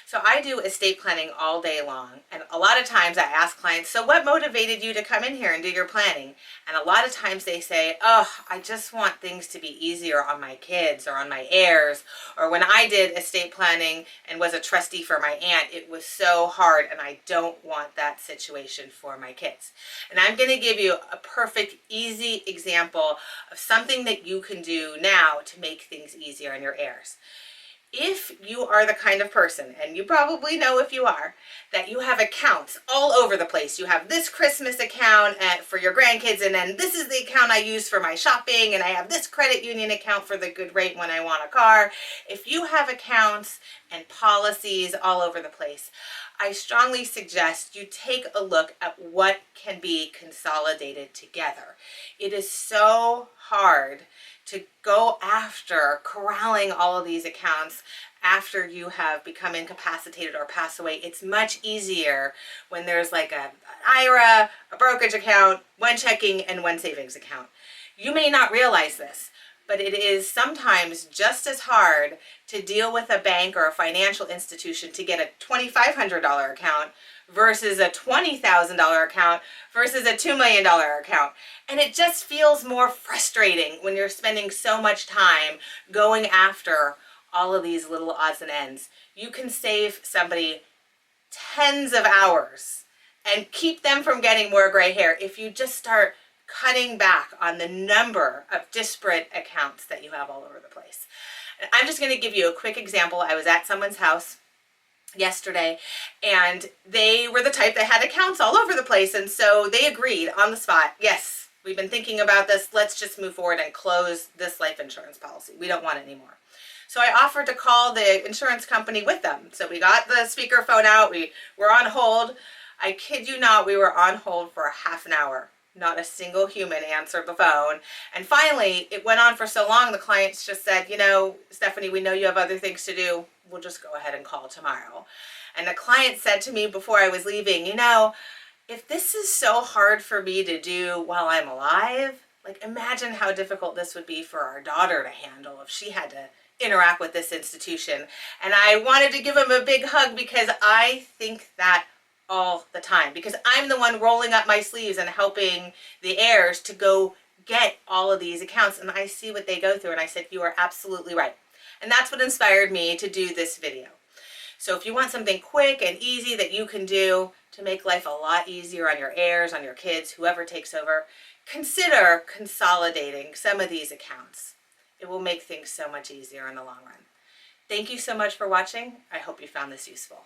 So I do estate planning all day long, and a lot of times I ask clients, so what motivated you to come in here and do your planning? And a lot of times they say, oh, I just want things to be easier on my kids or on my heirs, or when I did estate planning and was a trustee for my aunt, it was so hard and I don't want that situation for my kids. And I'm going to give you a perfect, easy example of something that you can do now to make things easier on your heirs. If you are the kind of person, and you probably know if you are, that you have accounts all over the place. You have this Christmas account for your grandkids, and then this is the account I use for my shopping, and I have this credit union account for the good rate when I want a car. If you have accounts and policies all over the place, I strongly suggest you take a look at what can be consolidated together. It is so hard to go after corralling all of these accounts after you have become incapacitated or pass away. It's much easier when there's like an IRA, a brokerage account, one checking, and one savings account. You may not realize this, but it is sometimes just as hard to deal with a bank or a financial institution to get a $2,500 account versus a $20,000 account versus a $2 million account. And it just feels more frustrating when you're spending so much time going after all of these little odds and ends. You can save somebody tens of hours and keep them from getting more gray hair if you just start cutting back on the number of disparate accounts that you have all over the place. And I'm just going to give you a quick example. I was at someone's house yesterday, and they were the type that had accounts all over the place, and so they agreed on the spot, yes, we've been thinking about this, let's just move forward and close this life insurance policy. We don't want it anymore. So I offered to call the insurance company with them. So we got the speakerphone out, we were on hold. I kid you not, we were on hold for a half an hour. Not a single human answered the phone. And finally, it went on for so long, the clients just said, you know, Stephanie, we know you have other things to do. We'll just go ahead and call tomorrow. And the client said to me before I was leaving, you know, if this is so hard for me to do while I'm alive, like imagine how difficult this would be for our daughter to handle if she had to interact with this institution. And I wanted to give him a big hug because I think that all the time, because I'm the one rolling up my sleeves and helping the heirs to go get all of these accounts, and I see what they go through, and I said, you are absolutely right. And that's what inspired me to do this video. So if you want something quick and easy that you can do to make life a lot easier on your heirs, on your kids, whoever takes over, consider consolidating some of these accounts. It will make things so much easier in the long run. Thank you so much for watching. I hope you found this useful.